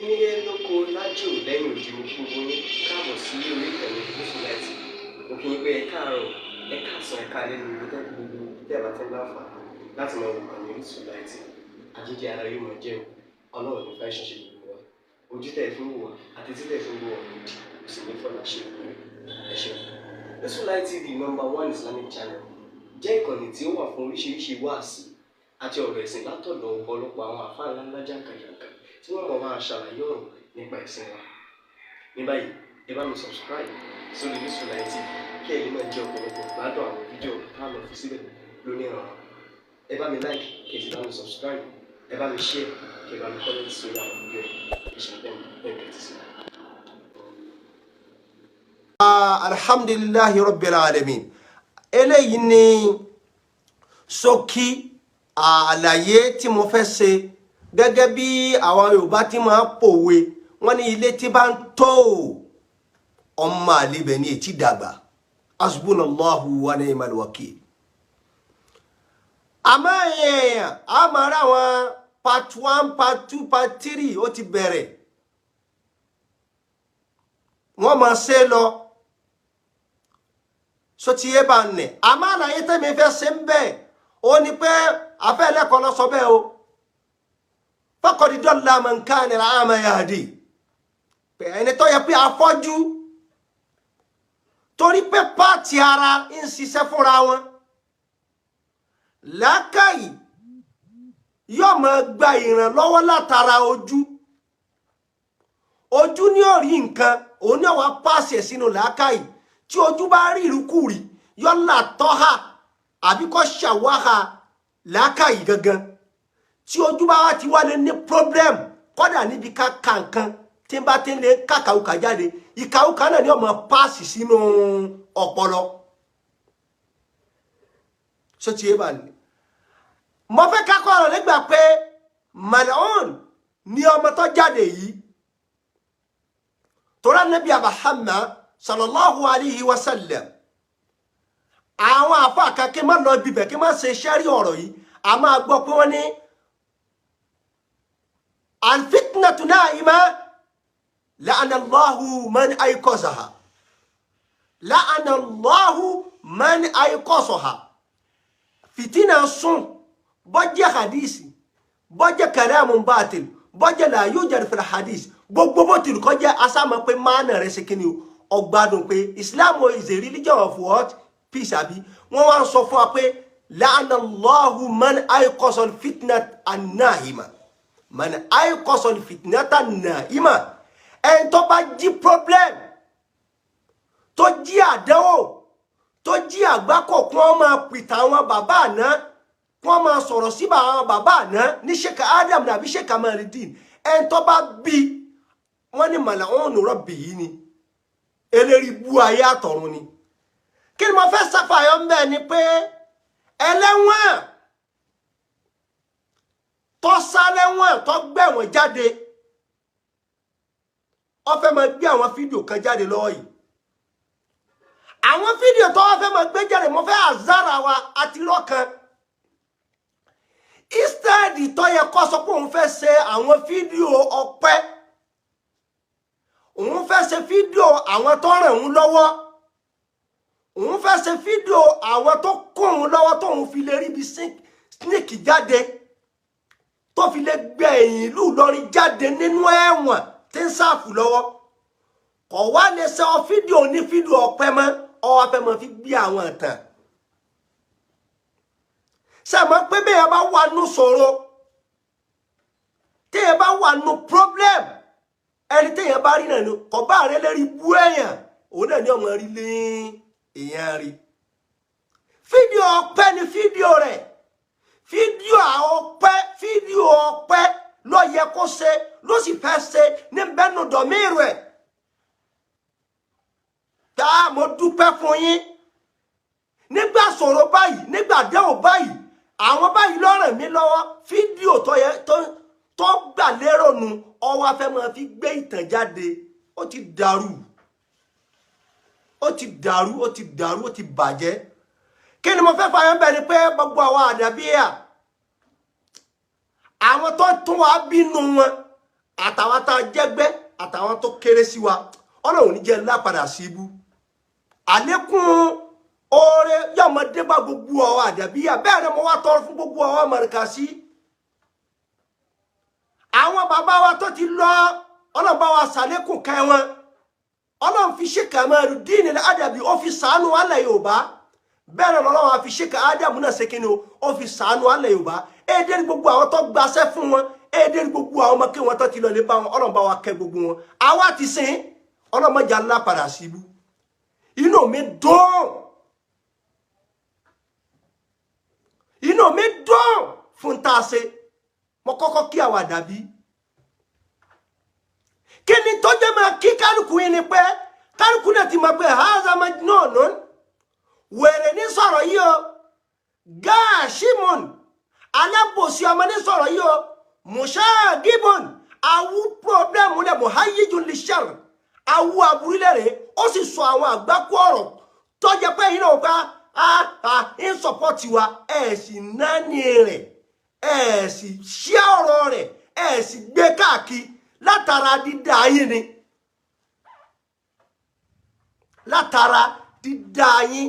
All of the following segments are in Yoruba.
nílé lóko lájò lẹ́yìn òdì mo kí gbogbo yín káàbọ̀ sí orí ìkànnì Yusufullahi. Mo kí yín pé ẹ káàárọ̀ ẹ káàsán ẹ káalẹ́ ní ibi tẹ́lẹ̀ gbogbo tẹ́ bá tẹ́ láǹfààní láti máa wò ìkànnì Yusufullahi. Àjíjẹ ara yóò máa jẹun ọlọ́run ní fẹ́ ṣẹ̀ṣẹ̀ gbogbo wa ojú tẹ̀ fún wò wá àti títẹ̀ fún wò wá lòdì kò sì ní fọ́nà ṣe ẹ ṣeun. Yusufullahi TV #1 Islamic channel jẹ́ ìkànnì tí ó wà fún oríṣiríṣi wáàsí àti ọ̀rọ̀ ẹ̀sìn látọ̀dọ̀ ọ̀pọ̀lọpọ̀ àwọn àfáà ńláńlá jàǹkàjàǹkà tí wọ́n mọ̀ máa ṣàlàyé ọ̀rọ̀ nípa ẹ̀sìn wa. Ní báyìí ẹ bá mi subscribe sórí Yusufullahi TV kí ẹ lè máa jẹ ọ̀pọ̀lọpọ̀ gbádùn àwọn fídíò táwọn fi síbẹ̀ lónìí ọ̀rọ̀. Ẹ bá mi like kí ẹ sì bá mi subscribe, ẹ bá mi share kí ẹ bá mi comment sórí àwọn fídíò yìí. Alhamdulillahi Rabbil Alamin. Eléyìí ni ṣókí àlàyé tí mo fẹ́ ṣe gẹ́gẹ́ bí àwọn Yorùbá tí máa pòwe wọ́n ní ilé tí bá ń tó ọmọ àlebẹ̀ ní ètí dàgbà. Hasbunallahu wa ni'mal wakil. Àmọ́ èèyàn a máa rá àwọn part 1 part 2 part 3 ó ti bẹ̀rẹ̀ wọ́n máa ṣe lọ so ti yé bá nẹ̀ àmọ́ àlàyé tẹ́mi fẹ́ ṣe ń bẹ̀ ó ní pé afẹ́ ẹlẹ́kọ̀ọ́ lọ sọ bẹ́ẹ̀ o faqad dalla man kana al-a'ma yahdi pé ẹni tó yẹ pé afọ́jú torí pé pàtì ara ń ṣiṣẹ́ fúnra wọn làákàyè yóò máa gba ìrànlọ́wọ́ látara ojú ní ó rí nǹkan òun náà wá pàṣẹ sínú làákàyè tí ojú bá rí ìrúkúrì yóò là tọ́ha àbí kó ṣàwáhà làákàyè gangan tí ojú bá wá ti wá lé ní problem kódà níbi ká ka nǹkan tí n bá ti lè kàkàwùkà jáde ìkàwùkà náà ni ó máa pàṣẹ sínú ọpọlọ so ti yé bá ní. Mo fẹ́ ká kọ́ ọ̀rọ̀ nígbà pé mal'un ni ọmọ tó jáde yìí tora nabi Muhammad sallallahu alayhi wa sallam àwọn àfà kan kí má lọ bíbẹ̀ kí má ṣe ṣẹ́rí ọ̀rọ̀ yìí a máa gbọ́ pé wọ́n ní al-fitnatu na'ima la'ana Allahu man ayqazaha la'ana Allahu man ayqazaha fitina sùn bọ́jẹ́ hadisi bọ́jẹ́ kalamun batil bọ́jẹ́ la yujad fil hadis gbogbo bó ti kọ́ jẹ́ asámọ́ pé máàna rẹ̀ ṣe kíni o ọgbádùn pé Islam is a religion of what? Peace àbí wọ́n wá ń sọ fún wa pé la'anallahu man ayqasa al-fitnata an-na'ima man ayqasa al-fitnata an-na'ima ẹni tó bá jí problem tó jí àdánwò tó jí àgbákò kí wọ́n máa pìtà àwọn bàbá àná wọ́n máa sọ̀rọ̀ sí àwọn bàbá àná ní Sheikh Adam nàbí Sheikh Kamaluddin ẹni tó bá bí wọ́n ní mal'un rabbi yìí ni eléri bú ayé àtọ̀run ni. Kí ni mo fẹ́ ṣàfàyọ́ ńbẹ̀ ni pé ẹlẹ́wọ̀n tó sálẹ́wọ̀n tó gbẹ̀wọ̀n jáde ó fẹ́ máa gbé àwọn fídíò kan jáde lọ́wọ́ yìí àwọn fídíò tó wọ́n fẹ́ máa gbé jáde mo fẹ́ àzára wa àti rọ́kan instead tó yẹ kó sọ pé òun fẹ́ ṣe àwọn fídíò ọpẹ́ òun fẹ́ ṣe fídíò àwọn tó ràn òun lọ́wọ́ òun fẹ́ ṣe fídíò àwọn tó kún òun lọ́wọ́ tó òun fi lè rí bí sneak jáde tó fi lè gbé ẹ̀yìn ìlú Ìlọrin jáde nínú ẹ̀wọ̀n tí ń sáàfù lọ́wọ́ kò wá lè ṣe ọ fídíò ní fídíò ọpẹ́ mọ́ ọ wá fẹ́ mọ́ fi gbé àwọn ìtàn sẹ́mọ́ pé bẹ́ẹ̀ bá wà nù sọ̀rọ̀ tí ẹ bá wà nù problem ẹni tí èèyàn bá rí náà ni kò bá rẹ lérí bú èèyàn òun náà ni ọmọ rí lé èèyàn rí fídíò ọpẹ́ ni fídíò rẹ̀ fídíò ọpẹ́ ló yẹ kó ṣe ló sì fẹ́ ṣe ní bẹ́nu dọ̀míìrù ẹ̀ tá mo dúpẹ́ fún yín nígbà sọ̀rọ̀ báyìí nígbà dẹ́wò báyìí àwọn báyìí ló ràn mí lọ́wọ́ fídíò tó gbà lérò nu ọwọ́ afẹ́ máa fi gbé ìtàn jáde ó ti dàrú ó ti bàjẹ́. Kí ni mo fẹ́ fàyàn bẹ̀ ni pé gbogbo àwọn àdàbíyà àwọn tó tún wá bínú wọn àtàwọn tá jẹ́gbẹ́ àtàwọn tó kéré sí wa Ọlọ́run ní jẹ́ ńlá padà sí ibú àlékún oore yọmọdé bá gbogbo ọwọ́ Àdàbíyà bẹ́ẹ̀ ni mo wá tọrọ fún gbogbo ọwọ́ Markazi àwọn bàbá wa tó ti lọ Ọlọ́run bá wa ṣàlékún kẹ́ wọn Ọlọ́run fi Sheikh Kamaluddin Al-Adabi ó fi ṣàánú alẹ́ Yorùbá bẹ́ẹ̀ ni Ọlọ́run fi Sheikh Adamu náà ṣe kíni ó fi ṣàánú alẹ́ Yorùbá èdè ní gbogbo àwọn tó gbaṣẹ́ fún wọn èdè ní gbogbo àwọn ọmọ kí wọn tó ti lọ lè bá wọn Ọlọ́run bá wa kẹ́ gbogbo wọn àwa ti sìn Ọlọ́run má jà ńlá padà síbú inú mi dùn fún tá a ṣe mo kọ́kọ́ kí àwa Àdàbí kí ni tó jẹ́ máa kí kálukú yìí ni pé kálukú náà ti máa pé haza majnun wèrè ní sọ̀rọ̀ yìí o gaashimun alábòsí ọmọ ní sọ̀rọ̀ yìí o mushagibun awu pọ́blẹ́mù lẹ̀ muhayyijun lishar awu aburílẹ̀rẹ̀ ó sì sọ àwọn àgbákò ọ̀rọ̀ tó jẹ́ pé yìí náà bá ń sọpọ́tì wa ẹ̀ sì náni rẹ̀ ẹ̀ sì ṣí ọ̀rọ̀ rẹ̀ ẹ̀ sì gbé káàkiri látara dídá yín ni látara dídá yín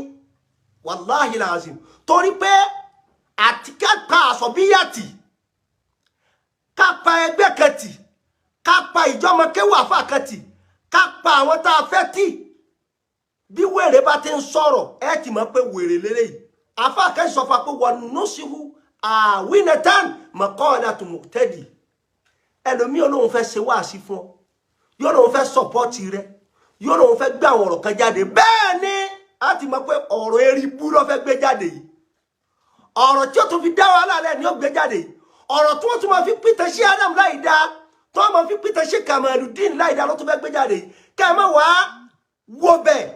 wàláhì làásìm torí pé àti kápá àsọ̀bíyàtì kápá ẹgbẹ́ kẹtì kápá ìjọmọkéwà fàkẹtì kápá àwọn tá a fẹ́ tì bí wèrè bá ti ń sọ̀rọ̀ ẹ ti mọ̀ pé wèrè lélẹ́yìí afáàkẹ́ sọ fún pé wọn nù síhu àwínẹtàn mọ̀kànlá tó mọ̀ tẹ́dì ẹlòmí Ọlọ́run fẹ́ ṣe wáàsí fún ọ yóò lóun fẹ́ sọ̀pọ́tì rẹ yóò lóun fẹ́ gbé àwọn ọ̀rọ̀ kan jáde bẹ́ẹ̀ ni a ti mọ̀ pé ọ̀rọ̀ eribu ló fẹ́ gbé jáde yìí ọ̀rọ̀ tí ó tún fi dá wàhálà rẹ̀ ni ó gbé jáde yìí ọ̀rọ̀ tí wọ́n tún máa fi pìtàn sí Adam láì dá tí wọ́n máa fi pìtàn sí Kamaluddin láì dá ló tún fẹ́ gbé jáde yìí kẹ́ ẹ má wá wo bẹ́ẹ̀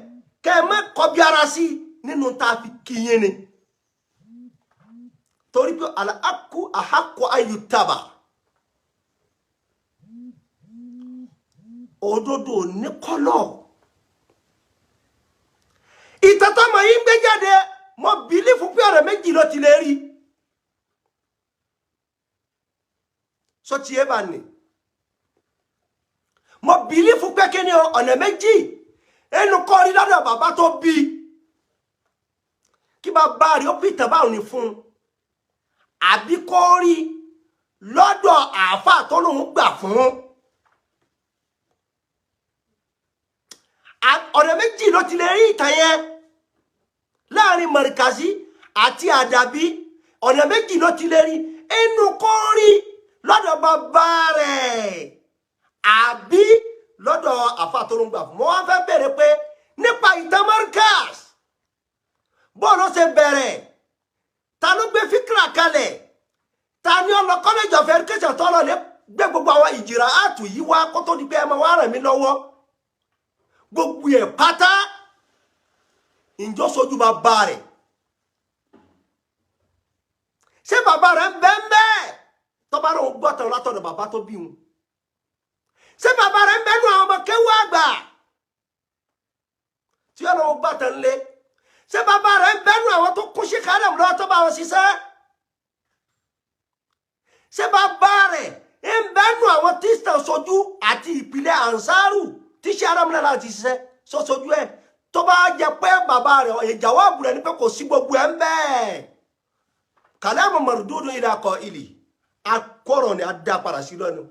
kẹ́ ẹ má kọbi ara sí nínú tá a fi kíyìn ni torí pé al-haqqu ahaqqu an yuttaba òdodo ní kọ́lọ̀ ìtàtàmọ̀ yìí ń gbé jáde mo bìlífù pé ọ̀rẹ́ méjì ló ti lè rí so ti ẹ bá ní mo bìlífù pé kí ni ọ̀nà méjì ẹnu kọ́ rí lọ́dọ̀ bàbá tó bí kí bàbá rí ó pìtàn báwọn ní fún àbí kọ́ rí lọ́dọ̀ àáfà tó lóun gbà fún ọ̀nà méjì ló ti lè rí ìtàn yẹn láàrin Markazi àti Àdàbí ọ̀nà méjì ló ti lè rí inú kó rí lọ́dọ̀ bàbá rẹ̀ àbí lọ́dọ̀ àfàtòrúngbà fún mo wá fẹ́ bẹ̀rẹ̀ pé nípa ìtàn Markaz bọ́ọ̀lù ṣe bẹ̀rẹ̀ ta ló gbé fíkìrà kalẹ̀ ta ni ó lọ college of education tó lọ lè gbé gbogbo àwọn ìjìrà àtù yìí wá kó tó di pé ẹ máa wá ràn mí lọ́wọ́ gbogbo ẹ̀ pátá ìjọ sojú bàbá rẹ̀ ṣé bàbá rẹ̀ ń bẹ́ẹ̀ bẹ́ẹ̀ tọ́ba rẹ̀ ń gbọ́tàn látọ̀dọ̀ bàbá tó bí wọn ṣé bàbá rẹ̀ ń bẹ́ẹ̀ nù àwọn ọmọ kéwú àgbà tí ó lọ́wọ́ gbọ́tàn lé ṣé bàbá rẹ̀ ń bẹ́ẹ̀ nù àwọn tó kún sí kádàm lọ́wọ́ tó bá wọn ṣiṣẹ́ ṣé bàbá rẹ̀ ń bẹ́ẹ̀ nù àwọn tíṣà sojú àti ìpìlẹ̀ ansaru tíṣà arámúlẹ̀ láti ṣiṣẹ́ sojú ẹ̀ tó bá jẹ pé bàbá rẹ̀ ìjàwábù rẹ̀ ní pé kò sí gbogbo ẹ̀ ń bẹ́ẹ̀ kàlámù mardudu ila qaili akọ̀rọ̀ ni a dá padà sí lọ́nu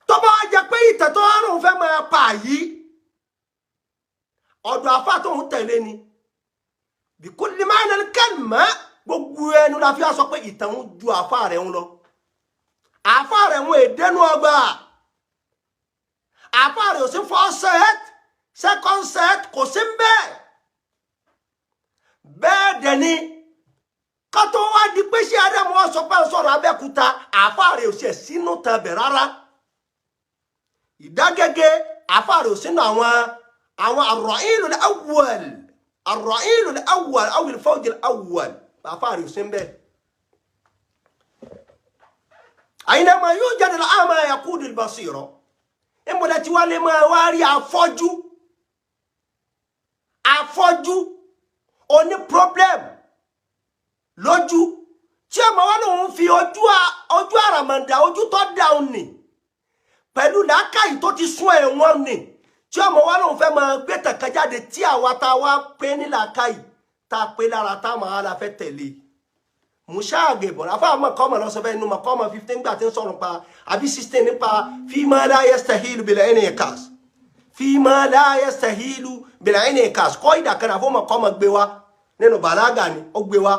tó bá jẹ pé ìtẹ̀tọ́ àrùn fẹ́ máa pa yìí ọ̀dọ̀ àfá tó ń tẹ̀lé ni bí kulli ma'na al-kalima gbogbo ẹnu la fi sọ pé ìtàn ju àfá rẹ̀ ń lọ àfá rẹ̀ ń èdénú ọgbà àfá rẹ̀ ò sí first set second set kò sí ń bẹ́ẹ̀ dẹ̀ ni ká tó wá di pé ṣé Ádámù wọ́n sọ pé ń sọ̀rọ̀ Abẹ́òkúta àfá rẹ̀ ò sí sínú tẹ̀bẹ̀ rárá ìdágẹ́gẹ́ àfá rẹ̀ ò sínú àwọn ar-ra'ilul awwal ar-ra'ilul awwal aw al-fawj al-awwal àfá rẹ̀ ò sí ń bẹ́ẹ̀ aynama yujad al-a'ma yaqudu al-basira ìmọ̀lẹ̀ tí wọ́n lè máa wá rí afọ́jú oní problem lójú tí ọmọ wa lòun fi ojú àràmàǹdà ojú tó dáun ni pẹ̀lú làákàyè tó ti sún ẹ̀wọ̀n ni tí ọmọ wa lòun fẹ́ máa gbé tẹ̀kẹ́ jáde tí àwa tá a wá pé ní làákàyè tá a pé lára tá a máa la fẹ́ tẹ̀lé mushage bọ̀ àfa àmọ́ kọ́ ọmọ lọ́sọ̀ bẹ́ẹ̀ inú ma kọ́ ọmọ 15 gbà tí ń sọ̀rọ̀ pa àbí 16 nípa fima la yastahilu bil inqas fima la yastahilu bil inqas kọ́ ìdàkànnà fún ọmọ kọ́ ọmọ gbé wa nínú bàlágà ni ó gbé wa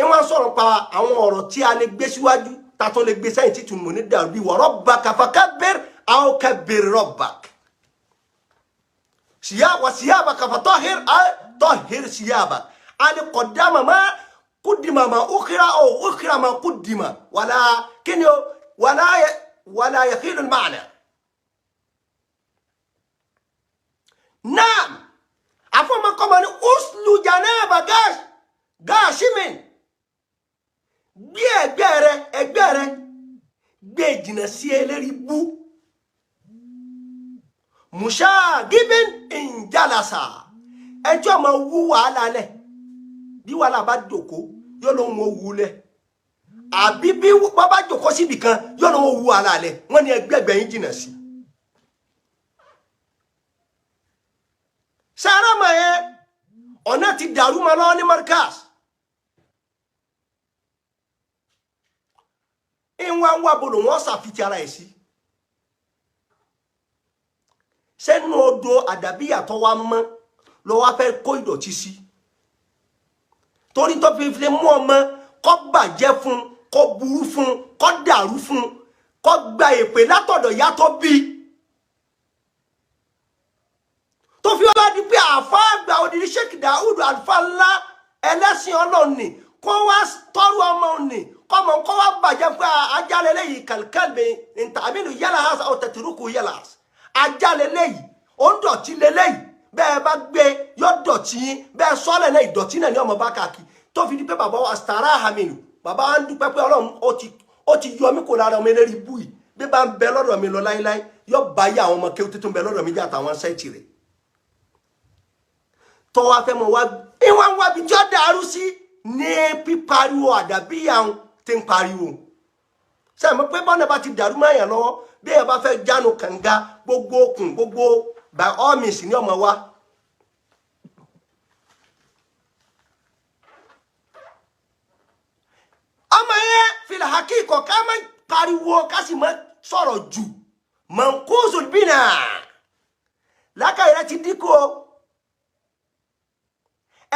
ìwọ̀n sọ̀rọ̀ pa àwọn ọ̀rọ̀ tí a lè gbé síwájú ta tó lè gbé sẹ́yìn tí tún mọ̀ ní dàbí wa rabbaka fakabbir aw kabbir rabbak وثيابك فطهر طهر ثيابك أن قدام ما قدم ما أخر أو أخر ما قدم ولا يخيل المعنى. نعم عفوا ما قام أصل جناب غاشم بيجنا سيلري بو mushagibin injalasa ẹjọ́ ma wú wàhálà lẹ̀ bí wàhálà bá jókòó yóò lọ wọn wú lẹ̀ àbí bí wọ́n bá jókòó síbì kan yóò lọ wọn wú wàhálà lẹ̀ wọ́n ní ẹgbẹ́gbẹ́ yín jìnnà sí. sáárà mà yẹn ọ̀nà ti dàrú ma lọ́wọ́ ní markas ìwọ̀n wà bolo wọ́n ṣàfihàn ara ẹ̀ sí. sẹ́nu odò àdàbíyà tó wá mọ́ ló wá fẹ́ kó ìdọ̀tí sí torí tó fi lè mú ọmọ kó bàjẹ́ fún kó burú fún kó dàrú fún kó gba èpè látọ̀dọ̀ ìyá tó bí tó fi wá di pé àfa àgbà òdìrí Sheikh Daud àlùfáà ńlá ẹlẹ́sìn ọlọ́ọ̀nì kó wá tọ́rù ọmọ òní kọ́mọ kó wá bàjẹ́ fún ajálẹ̀ yìí kàlkàlbẹ̀ ntàmínú yálà hàṣà ọ̀tẹ̀tìrúkù yálà hàṣà ajá leléyìí ó ń dọ̀tí leléyìí bẹ́ẹ̀ bá gbé yọ dọ̀tí yín bẹ́ẹ̀ sọ́lẹ̀ náà ìdọ̀tí náà ní ọmọ bá káàkiri tó fi di pé bàbá wa sàrà hàmìnú bàbá wa ń dúpẹ́ pé ọlọ́run ó ti yọ mí kó lára ọmọ eléyìí bú yìí bí bá ń bẹ lọ́dọ̀ mi lọ láíláí yọ bá yá àwọn ọmọ kéwú tó ń bẹ lọ́dọ̀ mi jẹ́ àtàwọn sẹ́ẹ̀tì rẹ̀ tó wá fẹ́ mọ wá ìwọ̀n wá bí jọ́ dàrú sí ní pípariwo àdàbíyà tí ń pariwo sẹ́mi pé bọ́nà bá ti dàrú mọ́ èèyàn lọ́wọ́ bí ẹ bá fẹ́ jánu kànga gbogbo okùn gbogbo by all means ní ọmọ wa. ọmọ yẹn fìlà hakíkọ ká má pariwo ká sì má sọ̀rọ̀ jù manquzul bina lákàyè rẹ ti dínkù o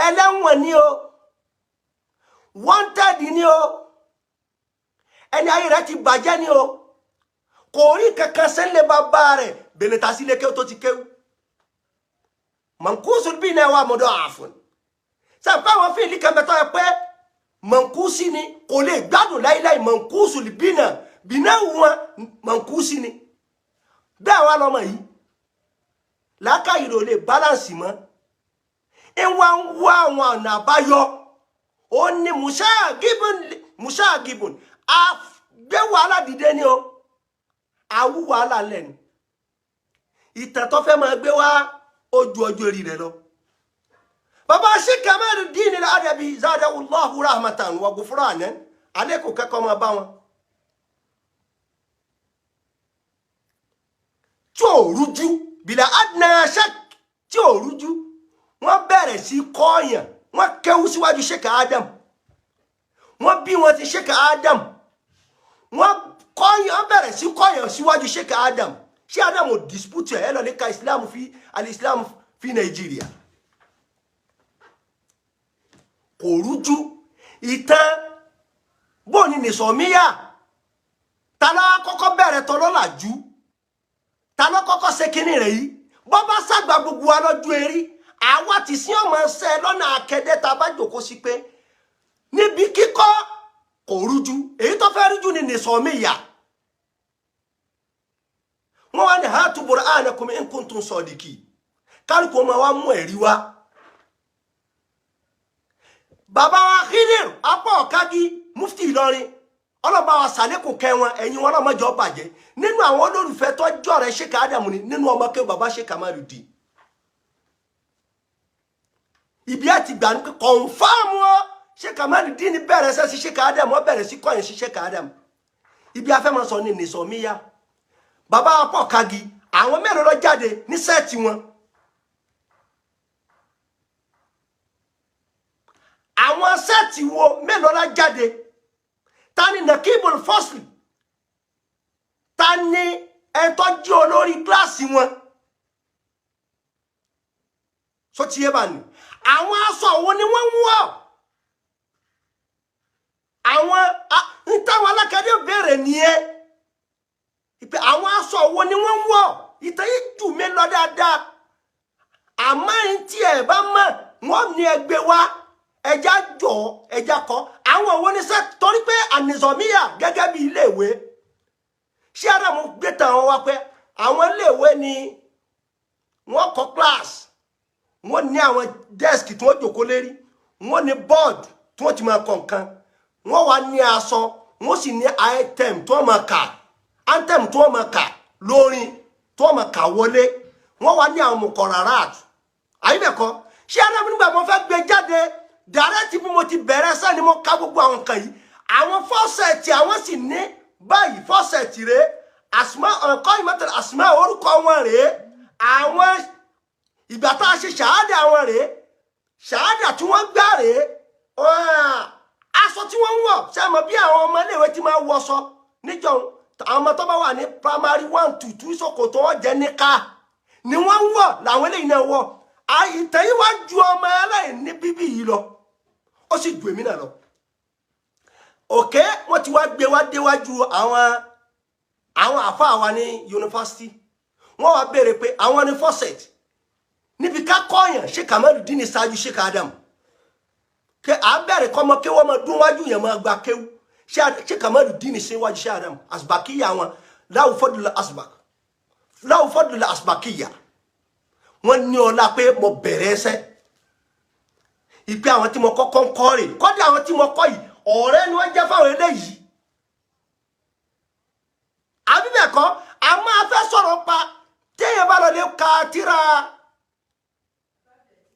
ẹlẹ́wọ̀n ni o wanted ni o ẹni ayé rẹ ti bàjẹ́ ni o kò rí kankan sẹ́lẹ̀ bàbá rẹ̀ bẹ̀rẹ̀ ta sílé kéwù tó ti kéwù manqusul bina wa mudafun sẹ́pẹ́ àwọn fíìlì kẹ́mẹ́tọ́ ẹ pé manqusi ni kò lè gbádùn láíláí manqusul bina wọn manqusi ni bẹ́ẹ̀ wá lọ́mọ yìí lákàyè ló lè balance mọ́ ìwà ń wá àwọn ọ̀nà àbáyọ ó ní mushagibun gbé wàhálà dìde ni o awú wàhálà lẹ́nu ìtàn tó fẹ́ máa gbé wá ojú ọjọ́ orí rẹ̀ lọ. bàbá Sheikh Kamaluddin Al-Adabi zadahullahu rahmatan wa ghufranan alẹ́ kò kẹ́kọ̀ọ́ máa bá wọn. tí ò rújú bila adna shak tí ò rújú wọ́n bẹ̀rẹ̀ sí kọ́ọ̀yàn wọ́n kéwú síwájú Sheikh Adam wọ́n bí wọn ti Sheikh Adam wọ́n bẹ̀rẹ̀ sí kọ́yàn síwájú Sheikh Adam ṣé Adam ò dispute ẹ̀ lọ ní ka Islam fi Nàìjíríà kò rújú ìtàn bó ní nìsọ̀míyà ta ló kọ́kọ́ bẹ̀rẹ̀ tọ́lọ́làjú ta ló kọ́kọ́ ṣe kínní rẹ̀ yìí bọ́ bá ṣàgbà gbogbo wa lọ́jọ́ erí àwa ti sí ọmọ ṣẹ lọ́nà akẹ́dẹ́ ta bá jòkó sí pé níbi kíkọ́ kò rújú èyí tó fẹ́ rújú ni nìsọ̀míyà wọ́n wá ní hatu burhanakum in kuntum sadiqin kálukú ọmọ wa mú ẹ̀rí wá bàbá wa Khidir apá ọ̀kági mufti Ìlọrin ọlọ́ba wa sàlékùn kẹwọn ẹ̀yin wọn lọ́mọjọ bàjẹ́ nínú àwọn olólùfẹ́ tó jọ̀rẹ́ Sheikh Adam ni nínú ọmọ kẹ́ bàbá Sheikh Kamaluddin ibi ẹ̀ ti gbà ní kọ̀ǹfàmù ọ Sheikh Kamaluddin bẹ̀rẹ̀ ṣe sí Sheikh Adam wọ́n bẹ̀rẹ̀ sí kọ̀yìn sí Sheikh Adam ibi afẹ́ mọ́ sọ ní Nizamiya bàbá pọ̀ kagi àwọn mélòó ló jáde ní sẹ́ẹ̀tì wọn àwọn sẹ́ẹ̀tì wo mélòó ló jáde ta ni Nakibul Fasli ta ni ẹ̀tọ́ jí olórí kíláàsì wọn so ti yé bá ní àwọn aṣọ wo ni wọ́n wọ̀ àwọn ìtàwọn alákàdé bẹ̀rẹ̀ nìyẹn ìpè àwọn aṣọ wo ni wọ́n wọ̀ ìtàn yìí jù mí lọ dáadáa àmọ́ tí ẹ̀ bá mọ̀ wọ́n ní ẹgbẹ́ wa ẹja jọ ẹja kọ àwọn wo ni sẹ́ torí pé Nizamiya gẹ́gẹ́ bí iléèwé ṣé ara mo gbé tàn wọn wá pé àwọn iléèwé ni wọ́n kọ́ class wọ́n ní àwọn desk tí wọ́n jókòó lérí wọ́n ní board tí wọ́n ti máa kọ nǹkan wọ́n wá ní aṣọ wọ́n sì ní item tí wọ́n máa kà anthem tí wọ́n máa kà lórin tí wọ́n máa kà wọlé wọ́n wá ní àwọn mọ̀kọ̀rọ̀rát àyíbẹ̀kọ́ ṣé ara mi nígbà mo fẹ́ gbé jáde direct bí mo ti bẹ̀rẹ̀ sẹ́ni mo ká gbogbo àwọn nǹkan yìí àwọn fọ́sẹ̀tì àwọn sì ní báyìí fọ́sẹ̀tì rèé àsìmá ọ̀kọ́ ìmọ̀tẹ̀lẹ̀ àsìmá orúkọ wọn rèé àwọn ìgbà tá a ṣe ṣàádà àwọn rèé ṣàádà tí wọ́n gbà rèé aṣọ tí wọ́n ń wọ̀ ṣe mọ̀ bí àwọn ọmọ iléèwé ti máa wọṣọ níjọ́ àwọn ọmọ tó bá wà ní primary 1 to 2 ṣòkòtò wọn jẹ́ níkà ni wọ́n ń wọ̀ làwọn eléyìí náà wọ̀ ìtẹ̀yìn wá ju ọmọ ẹlẹ́yìn bíbí yìí lọ ó sì ju èmi náà lọ òkè wọ́n ti wá gbé wá déwájú àwọn àfáà wa ní yunifásitì wọ́n wá béèrè pé àwọn ní fọ́sẹ̀tì níbi ká kọ́yàn Sheikh Kamaluddin ṣáájú Sheikh Adam ke a bẹ̀rẹ̀ kọ́mọ ké wọ́n máa dún wájú yẹn máa gba kéwú Sheikh Kamaluddin ṣe wájú Sheikh Adam asbakiya wọn láwù fọ́dùlá asbakiya wọ́n ní ọlá pé mo bẹ̀rẹ̀ ẹsẹ̀ ìpé àwọn tí mo kọ́kọ́ ń kọ́ rè kọ́dí àwọn tí mo kọ́ yìí ọ̀rẹ́ ni wọ́n jẹ́ fáwọn eléyìí àbíbẹ̀kọ́ a máa fẹ́ sọ̀rọ̀ pa téèyàn bá lọ lè ka tíra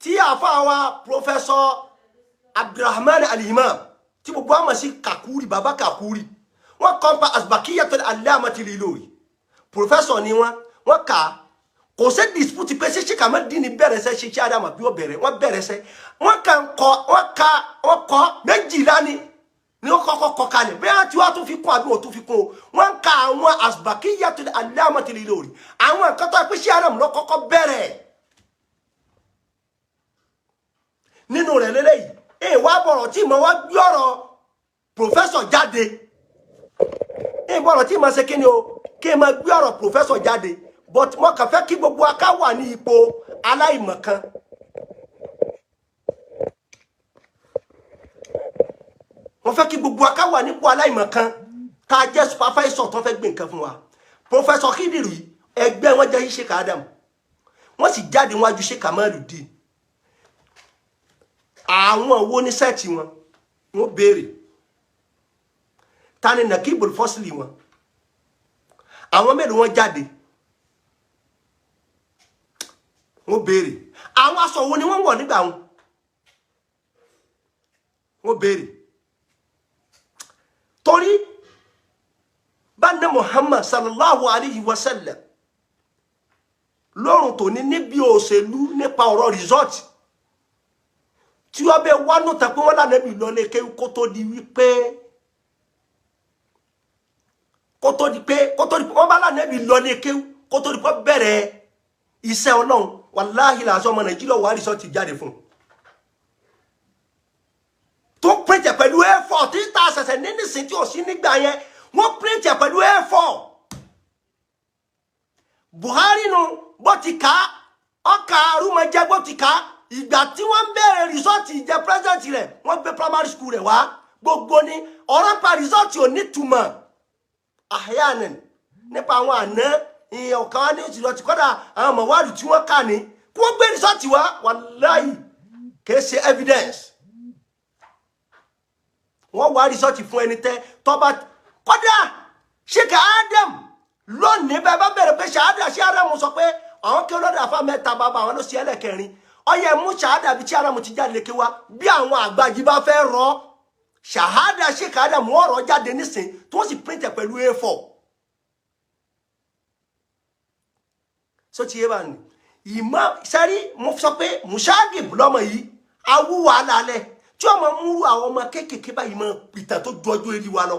tí àfáà wa Professor Abdulrahman Al-Imam tí gbogbo àmọ̀ sí Kakuri bàbá Kakuri wọ́n kọ́ pa Asbakiyatul Allamati Al-Ilory professor ni wọ́n kà kò sí dispute pé Sheikh Kamaluddin bẹ̀rẹ̀ sẹ́ Sheikh Adam bí wọ́n bẹ̀rẹ̀ wọ́n bẹ̀rẹ̀ sẹ́ wọ́n kọ́ méjìlá ni wọ́n kọ́ kalẹ̀ bẹ́ẹ̀ tí wọ́n tún fi kún àbí wọ́n tún fi kún o wọ́n ka àwọn Asbakiyatul Allamati Al-Ilory àwọn nǹkan tó pé Sheikh Adam ló kọ́kọ́ bẹ̀rẹ̀ nínú rẹ̀ lélẹ́yìí wá bọ̀rọ̀ tí mo wá gbé ọ̀rọ̀ professor jáde bọ̀rọ̀ tí mo ṣe kí ni o kí n máa gbé ọ̀rọ̀ professor jáde but mo kàn fẹ́ kí gbogbo aká wà ní ipò aláìmọ̀kan mo fẹ́ kí gbogbo aká wà nípò aláìmọ̀kan tá a jẹ́ supervisor tó fẹ́ gbé nǹkan fún wa professor Khidiru ẹgbẹ́ wọn jẹ́ Sheikh Adam wọ́n sì jáde wájú Sheikh Kamaluddin àwọn wo ní sẹ́ẹ̀tì wọn wọ́n béèrè ta ni Nakibul Fasli wọn àwọn mélòó wọn jáde wọ́n béèrè àwọn aṣọ wo ni wọ́n wọ̀ nígbà wọ́n béèrè torí bánà Muhammad sallallahu alayhi wa sallam lọ́rùn tó ní níbi òṣèlú nípa ọ̀rọ̀ resort tí wọ́n bẹ wá nùtà pé wọ́n lànà bí lọ́lé kéwú kó tó di wípé wọ́n bá lànà bí lọ́lé kéwú kó tó di pé bẹ̀rẹ̀ iṣẹ́ Ọlọ́run wàláhì làásọ ọmọ Nàìjíríà wà rìsọ́ọ̀tì jáde fún tó píríntẹ̀ pẹ̀lú A4 tí ta ṣẹ̀ṣẹ̀ nísìn tí ò sí nígbà yẹn wọ́n píríntẹ̀ pẹ̀lú A4 Buhari nu bó ti ká ọkà arúmọjẹ bó ti ká ìgbà tí wọ́n bẹ̀rẹ̀ rìsọ́ọ̀tì ìjẹ pírẹsidẹ̀ntì rẹ̀ wọ́n gbé primary school rẹ̀ wá gbogbo ní ọ̀rọ̀ pa rìsọ́ọ̀tì ò ní túmọ̀ àyànnì nípa àwọn àná ọ̀kan wá ní ìṣìlọ́tì kọ́dà àwọn mọ̀wádìí tí wọ́n kà ní kí wọ́n gbé rìsọ́ọ̀tì wá wàláhì kìí ṣe evidence wọ́n wá rìsọ́ọ̀tì fún ẹni tẹ́ tọ́ba kọ́dà Sheikh Adam lónìí bẹ́ẹ̀ bá bẹ̀rẹ̀ pé Sheikh Adam sọ pé àwọn kí olóòdà afá mẹ́ta bàbá àwọn ló ṣe ẹlẹ́kẹrin ọyẹ mú ṣàhádà bí tí ara mo ti jáde lékè wá bí àwọn àgbàjì bá fẹ́ rọ ṣàhádà Sheikh Adam wọ́n rọ jáde nísìn tó sì print pẹ̀lú A4 so ti yé bá ní ìmọ̀ sẹ́rí mo sọ pé Mushagib lọ́mọ yìí awúwà alálẹ̀ tí ọmọ múrú àwọn ọmọ kéékèèké báyìí mọ ìtàn tó ju ọjọ́ eré wa lọ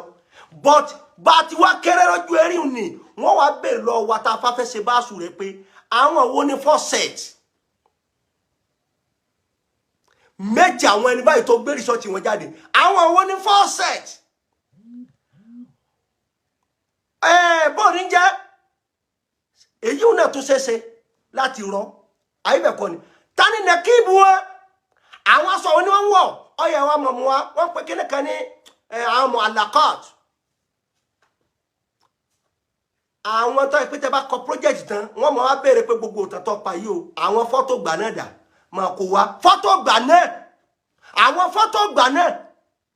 but bá ti wá kéré lọ́jọ́ eré ni wọ́n wá bèèrè lọ wa tá a fà fẹ́ ṣe báṣu rẹ̀ pé àwọn wo ni fọ́sẹ̀t méjì àwọn ẹni báyìí tó gbé rìsọ́ọ̀tì wọn jáde àwọn wo ni fọ́sẹ̀t bọ́ọ̀lù ń jẹ́ èyí náà tó ṣeéṣe láti rọ àyíbẹ̀kọ ni tani nà kíìbù wọn àwọn aṣọ wọn ni wọ́n wọ̀ ọyẹ wa mọ̀ mọ́ wa wọ́n pe kíní kan ní àwọn mọ̀ alakọ́t àwọn tó ìpínlẹ̀ bá kọ project tán wọ́n mọ̀ wá béèrè pé gbogbo òtàn tó pa yìí o àwọn fọ́tò gbà náà dà máa kó wa fọ́tò gbà náà àwọn fọ́tò gbà náà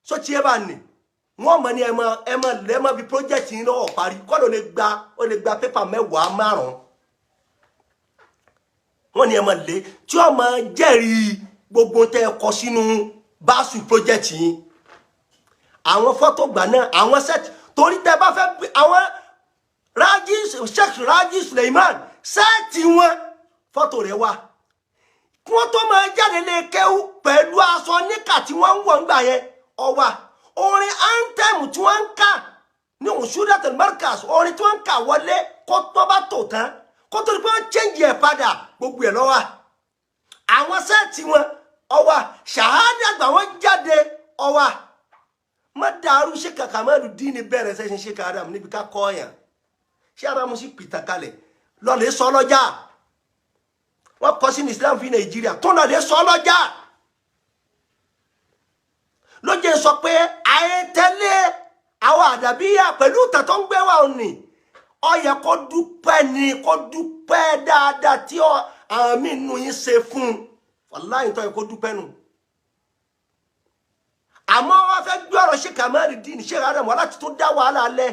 sọ tí ẹ bá nì wọ́n mọ̀ ní ẹ mọ̀ lẹ́mọ̀ bí project yìí lọ́wọ́ parí kọ́ ló lè gba pépà 10 márùn-ún wọ́n ní ẹ mọ̀ lé tí ó mọ̀ jẹ́rìí gbogbo tẹ́ kọ sínú báṣu project yìí àwọn fọ́tò gbà náà àwọn set torí tẹ́ bá fẹ́ àwọn Sheikh Raji Suleiman sẹ́ẹ̀tì wọn fọ́tò rẹ̀ wá kí wọ́n tó máa jáde lè kéwú pẹ̀lú aṣọ níkà tí wọ́n ń wọ̀ ń gbà yẹn ọwà orin anthem tí wọ́n ń kà ní Ushudatul Markaz orin tí wọ́n ń kà wọlé kó tó bá tò tán kó tó di pé wọ́n change ẹ̀ padà gbogbo ẹ̀ lọ́wọ́ àwọn sẹ́ẹ̀tì wọn ọwà ṣàhádà àgbà wọn jáde ọwà má dàrú Sheikh Kamaluddin bẹ̀rẹ̀ sẹ́sìn Sheikh Adam níbi ká kọ́ ọ̀yàn Sheikh Adam sì pìtà kalẹ̀ lọ́lẹ̀ sọ lọ́jà wọ́n kọ́ sí ní Islam fi Nàìjíríà tó lọ́lẹ̀ sọ lọ́jà ló jẹ́ sọ pé àyẹ̀tẹ́lẹ̀ àwọn àdàbíyà pẹ̀lú tàtọ́ ń gbé wà òní ó yẹ kó dúpẹ́ ni kó dúpẹ́ dáadáa tí àwọn míì nù yín ṣe fún un wàláhì tó yẹ kó dúpẹ́ nù àmọ́ wọ́n fẹ́ gbé ọ̀rọ̀ Sheikh Kamaluddin Sheikh Adam wà láti tó dá wàhálà lẹ̀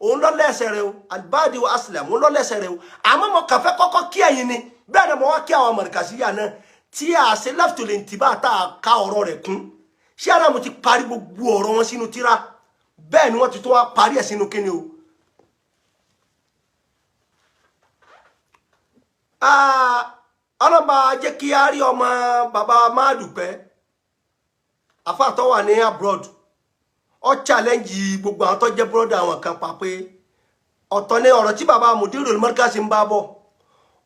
òun lọ lẹ́sẹ̀ rẹ̀ o Al-Badi wa Aslam òun lọ lẹ́sẹ̀ rẹ̀ o àmọ́ mo kàn fẹ́ kọ́kọ́ kí ẹ̀yin ni bẹ́ẹ̀ ni mo wá kí àwọn Markaziyya náà tí a ṣe laftul intiba tá a ká ọ̀rọ̀ rẹ̀ kún Sheikh Adam ti parí gbogbo ọ̀rọ̀ wọn sínú tírà bẹ́ẹ̀ ni wọ́n ti tó wá parí ẹ̀ sínú kíni o ọlọ́ba jẹ́ kí a rí ọmọ bàbá Mádùpẹ́ afáàtọ́ wà ní abroad ọ challenge gbogbo àwọn tó jẹ́ brother àwọn kan pa pé ọ̀tọ̀ ní ọ̀rọ̀ tí bàbá Mudirul Markaz ń bá bọ̀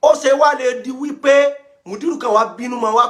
ó ṣe wá lè di wípé Mudiru kan wá bínú ma wá